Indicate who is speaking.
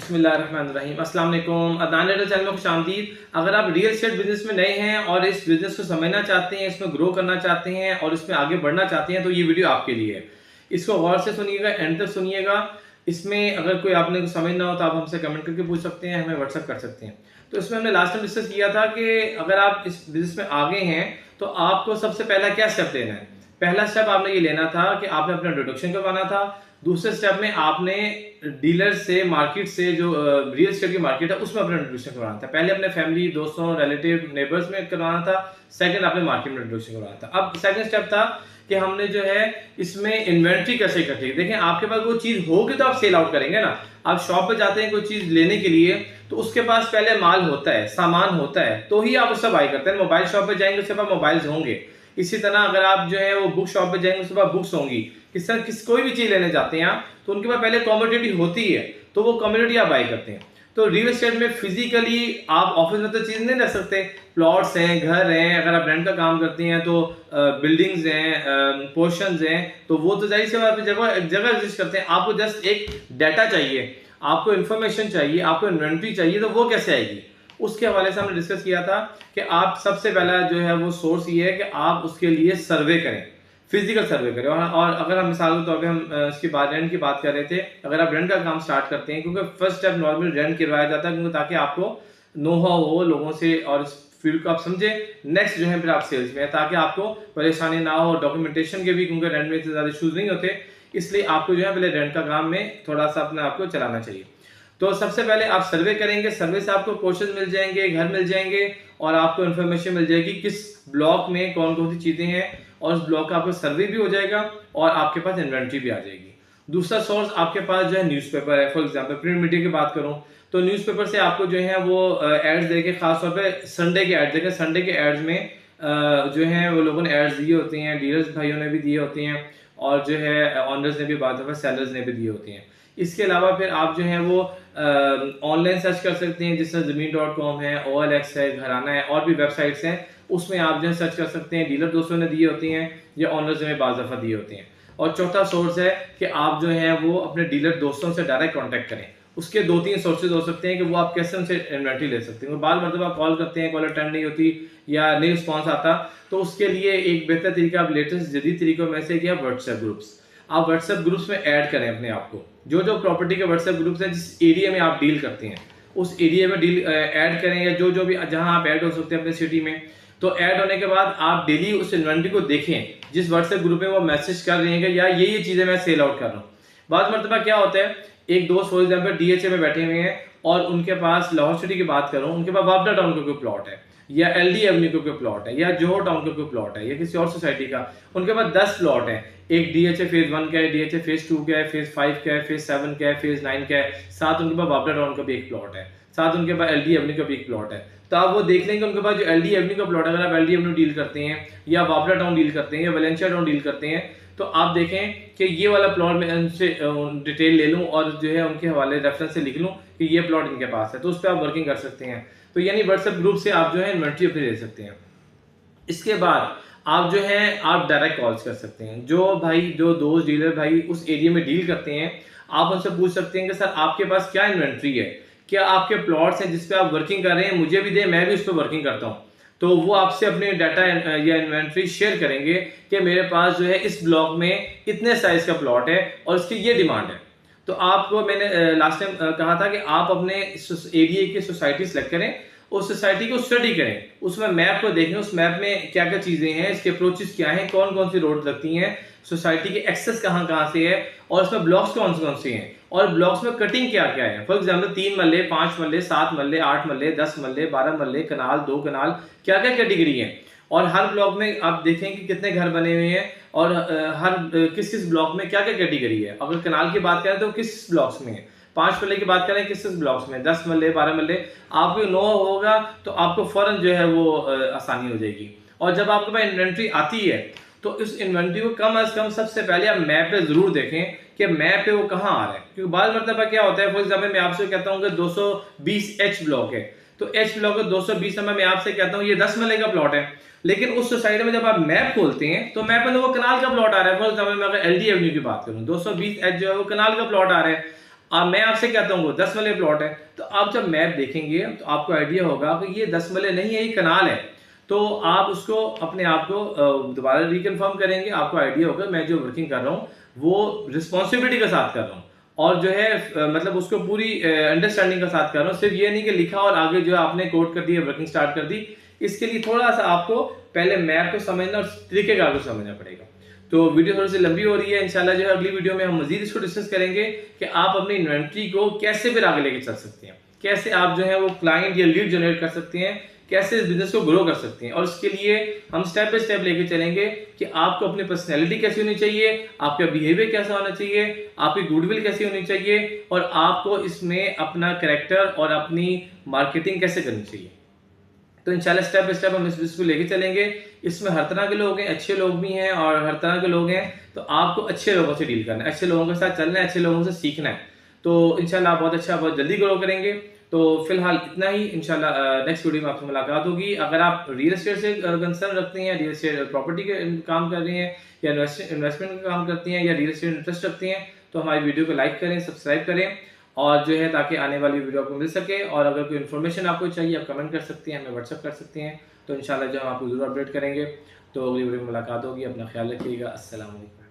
Speaker 1: बिस्मिल्लाहिर्रहमानिर्रहीम। अस्सलाम वालेकुम। अदनान रेडर चैनल में खुशामदीद। अगर आप रियल एस्टेट बिजनेस में नए हैं और इस बिजनेस को समझना चाहते हैं, इसमें ग्रो करना चाहते हैं और इसमें आगे बढ़ना चाहते हैं तो ये वीडियो आपके लिए है। इसको गौर से सुनिएगा, एंड तक सुनिएगा। इसमें अगर कोई आपने कुछ समझ ना हो तो आप हमसे कमेंट करके पूछ सकते हैं, हमें व्हाट्सअप कर सकते हैं। तो इसमें हमने लास्ट टाइम डिस्कस किया था कि अगर आप इस बिजनेस में आगे हैं तो आपको सबसे पहला क्या स्टेप लेना है। पहला स्टेप आपने ये लेना था कि आपने अपना इंट्रोडक्शन करवाना था। दूसरे स्टेप में आपने डीलर से, मार्केट से, जो रियल एस्टेट की मार्केट है उसमें अपना इंट्रोडक्शन करवाना था। पहले अपने फैमिली, दोस्तों, रिलेटिव, नेबर्स में करवाना था। सेकंड आपने मार्केट में इंट्रोडक्शन करवाना था। अब सेकंड स्टेप था कि हमने जो है इसमें इन्वेंट्री कैसे इकट्ठी। देखें, आपके पास वो चीज होगी तो आप सेल आउट करेंगे ना। आप शॉप पे जाते हैं कोई चीज लेने के लिए तो उसके पास पहले माल होता है, सामान होता है, तो ही आप उससे बाय करते हैं। मोबाइल शॉप पे जाएंगे उसके पास मोबाइल्स होंगे। इसी तरह अगर आप जो है वो बुक शॉप पे जाएंगे उसके पास बुक्स होंगी। कोई भी चीज लेने जाते हैं आप तो उनके पास पहले कमोडिटी होती है, तो वो कमोडिटी आप बाय करते हैं। तो रियल एस्टेट में फिजिकली आप ऑफिस में तो चीज नहीं रख सकते। प्लॉट्स हैं, घर हैं, अगर आप रेंट का काम करते हैं तो बिल्डिंग्स हैं, पोर्शंस हैं, तो वो तो जाहिर सी बात है जगह एग्जिस्ट करते हैं। आपको जस्ट एक डाटा चाहिए, आपको इन्फॉर्मेशन चाहिए, आपको इन्वेंट्री चाहिए, तो वो कैसे आएगी उसके हवाले से हमने डिस्कस किया था कि आप सबसे पहला जो है वो सोर्स ये है कि आप उसके लिए सर्वे करें, फिजिकल सर्वे करें। और अगर हम मिसाल के तौर पे हम इसकी बात रेंट की बात कर रहे थे, अगर आप रेंट का काम स्टार्ट करते हैं, क्योंकि फर्स्ट स्टेप नॉर्मल रेंट करवाया जाता है, क्योंकि ताकि आपको नो हाउ हो लोगों से और इस फील्ड को आप समझे। नेक्स्ट जो है फिर आप सेल्स में, ताकि आपको परेशानी ना हो डॉक्यूमेंटेशन के भी, क्योंकि रेंट में इतने ज्यादा इशूज नहीं होते, इसलिए आपको जो है पहले रेंट का काम में थोड़ा सा अपने आपको चलाना चाहिए। तो सबसे पहले आप सर्वे करेंगे, सर्वे से आपको पोर्शन मिल जाएंगे, घर मिल जाएंगे और आपको इन्फॉर्मेशन मिल जाएगी किस ब्लॉक में कौन कौन सी चीजें हैं, और उस ब्लॉक का आपको सर्वे भी हो जाएगा और आपके पास इन्वेंट्री भी आ जाएगी। दूसरा सोर्स आपके पास जो है न्यूज़पेपर है। फॉर एग्जांपल प्रिंट मीडिया की बात करूं तो न्यूज़पेपर से आपको जो है वो एड्स देके, खासतौर पे संडे के एड्स देखे। संडे के एड्स में जो है वो लोगों ने एड्स दिए होते हैं, डीलर्स भाइयों ने भी दिए होते हैं और जो है ऑनर्स ने भी, बाद दफा सेलर्स ने भी दिए होते हैं। इसके अलावा फिर आप जो है वो ऑनलाइन सर्च कर सकते हैं, जिसमें ज़मीन.com है, OLX है, घराना है, और भी वेबसाइट्स हैं, उसमें आप जो है सर्च कर सकते हैं। डीलर दोस्तों ने दिए होती हैं या ऑनर्स ने बाज़ दफ़ा दिए होते हैं। और चौथा सोर्स है कि आप जो है वो अपने डीलर दोस्तों से डायरेक्ट कॉन्टैक्ट करें। उसके 2-3 सोर्सेज हो सकते हैं कि वो आप कैसे उनसे इन्वेंट्री ले सकते हैं। बार मरतबा कॉल करते हैं, कॉल अटेंड नहीं होती या नहीं रिस्पॉन्स आता, तो उसके लिए एक बेहतर तरीका, आप लेटेस्ट जदीद तरीकों में से, क्या व्हाट्सएप ग्रुप्स। आप व्हाट्सएप ग्रुप्स में ऐड करें अपने आप को। जो प्रॉपर्टी के व्हाट्सएप ग्रुप्स हैं, जिस एरिया में आप डील करते हैं उस एरिया में डील ऐड करें, या जो भी जहां आप ऐड हो सकते हैं अपने सिटी में। तो ऐड होने के बाद आप डेली उस इन्वेंट्री को देखें जिस व्हाट्सएप ग्रुप में वो मैसेज कर रहे हैं कि यार ये चीजें मैं सेल आउट कर रहा हूँ। बाद मरतबा क्या होता है, एक दोस्त फॉर एग्जाम्पल DHA में बैठे हुए हैं और उनके पास, लाहौर सिटी की बात करूं, उनके पास वापडा टाउन का कोई प्लॉट है, या LD एवेन्यू का कोई प्लॉट है, या जोहर टाउन का कोई प्लॉट है, या किसी और सोसाइटी का। उनके पास 10 प्लॉट है। एक DHA फेज 1 का है, DHA फेज 2 का है, फेज 5 का है, फेज 7 का है, फेज 9 का है, साथ उनके पास वापडा टाउन का भी एक प्लॉट है, साथ उनके पास LD एवेन्यू का भी एक प्लॉट है। तो आप वो देख लेंगे उनके पास जो LD एवेन्यू का प्लॉट है, अगर आप LD एवेन्यू डील करते हैं या वापडा टाउन डील करते हैं या वेलेंशिया टाउन डील करते हैं, तो आप देखें कि ये वाला प्लॉट में उनसे डिटेल ले लूं और जो है उनके हवाले रेफरेंस से लिख लूं कि ये प्लॉट इनके पास है, तो उस पर आप वर्किंग कर सकते हैं। तो यानी व्हाट्सएप ग्रुप से आप जो है इन्वेंट्री अपनी ले सकते हैं। इसके बाद आप जो है आप डायरेक्ट कॉल्स कर सकते हैं। जो दोस्त डीलर भाई उस एरिया में डील करते हैं, आप उनसे पूछ सकते हैं कि सर आपके पास क्या इन्वेंट्री है, क्या आपके प्लॉट्स हैं जिस पे आप वर्किंग कर रहे हैं, मुझे भी दे, मैं भी उस पर वर्किंग करता हूँ। तो वो आपसे अपने डाटा या इन्वेंट्री शेयर करेंगे कि मेरे पास जो है इस ब्लॉक में इतने साइज का प्लॉट है और इसकी ये डिमांड है। तो आपको मैंने लास्ट टाइम कहा था कि आप अपने एरिया की सोसाइटी सेलेक्ट करें, उस सोसाइटी को स्टडी करें, उसमें मैप को देखें, उस मैप में क्या क्या चीजें हैं, इसके अप्रोचेस क्या हैं, कौन कौन सी रोड लगती हैं, सोसाइटी के एक्सेस कहाँ कहाँ से है, और इसमें ब्लॉक्स कौन से हैं, और ब्लॉक्स में कटिंग क्या क्या है। फॉर एग्जाम्पल 3 मल्ले, 5 मल्ले, 7 मल्ले, 8 मल्ले, 10 मल्ले, 12 मल्ले, कनाल, 2 कनाल, क्या क्या कैटेगरी है। और हर ब्लॉक में आप देखें कि कितने घर बने हुए हैं और हर किस ब्लॉक में क्या क्या कैटेगरी है। अगर कनाल की बात करें तो किस ब्लॉक्स में है, 5 मल्ले की बात करें किस ब्लॉक्स में, 10 मल्ले, 12 मल्ले, आपको नो होगा तो आपको फौरन जो है वो आसानी हो जाएगी। और जब आपके पास इन्वेंट्री आती है तो इस इन्वेंट्री को कम अज कम सबसे पहले आप मैप पे जरूर देखें कि मैप पे वो कहाँ आ रहा है। क्योंकि बाद मरतबा क्या होता है, फॉर एग्जाम्पल मैं आपसे कहता हूँ कि 220H ब्लॉक है, तो H ब्लॉक 220 नंबर मैं आपसे कहता हूँ ये 10 मल्ले का प्लॉट है, लेकिन उस सोसाइटी में जब आप मैप खोलते हैं तो मैप में वो कनाल का प्लॉट आ रहा है। फॉर एग्जाम्पल मैं अगर LD एवेन्यू की बात करूँ, 220H जो है वो कनाल का प्लॉट आ रहा है। मैं आपसे कहता हूँ 10 मरले प्लॉट है, तो आप जब मैप देखेंगे तो आपको आइडिया होगा कि ये 10 मरले नहीं है, ये कनाल है। तो आप उसको अपने आप को दोबारा रिकन्फर्म करेंगे, आपको आइडिया होगा मैं जो वर्किंग कर रहा हूँ वो रिस्पॉन्सिबिलिटी के साथ कर रहा हूँ, और जो है मतलब उसको पूरी अंडरस्टैंडिंग के साथ कर रहा हूँ। सिर्फ ये नहीं कि लिखा और आगे जो है आपने कोड कर दी, वर्किंग स्टार्ट कर दी। इसके लिए थोड़ा सा आपको पहले मैप को समझना और तरीकेकार को समझना पड़ेगा। तो वीडियो थोड़ी सी लंबी हो रही है, इंशाल्लाह जो है अगली वीडियो में हम मजीद इसको डिस्कस करेंगे कि आप अपनी इन्वेंट्री को कैसे फिर आगे लेके चल सकते हैं, कैसे आप जो है वो क्लाइंट या लीड जनरेट कर सकते हैं, कैसे इस बिजनेस को ग्रो कर सकते हैं। और इसके लिए हम स्टेप बाय स्टेप लेके चलेंगे कि आपको अपनी पर्सनैलिटी कैसी होनी चाहिए, आपका बिहेवियर कैसा होना चाहिए, आपकी गुडविल कैसी होनी चाहिए, और आपको इसमें अपना कैरेक्टर और अपनी मार्केटिंग कैसे करनी चाहिए। तो इंशाल्लाह स्टेप बाय स्टेप हम इस बिजनेस को लेके चलेंगे। इसमें हर तरह के लोग हैं, अच्छे लोग भी हैं और हर तरह के लोग हैं। तो आपको अच्छे लोगों से डील करना है, अच्छे लोगों के साथ चलना है, अच्छे लोगों से सीखना है। तो इंशाल्लाह आप बहुत अच्छा, बहुत जल्दी ग्रो करेंगे। तो फिलहाल इतना ही, इंशाल्लाह नेक्स्ट वीडियो में आपसे मुलाकात होगी। अगर आप रियल एस्टेट से कंसर्न रखते हैं, रियल एस्टेट प्रॉपर्टी के काम कर रहे हैं, या इन्वेस्टमेंट का काम करती हैं, या रियल एस्टेट इंटरेस्ट रखती हैं, तो हमारी वीडियो को लाइक करें, सब्सक्राइब करें, और जो है ताकि आने वाली वीडियो आपको मिल सके। और अगर कोई इन्फॉर्मेशन आपको चाहिए आप कमेंट कर सकते हैं, हमें व्हाट्सअप कर सकते हैं। तो इंशाल्लाह जो हम आपको ज़रूर अपडेट करेंगे। तो अगली वीडियो में मुलाकात होगी। अपना ख्याल रखिएगा। अस्सलाम वालेकुम।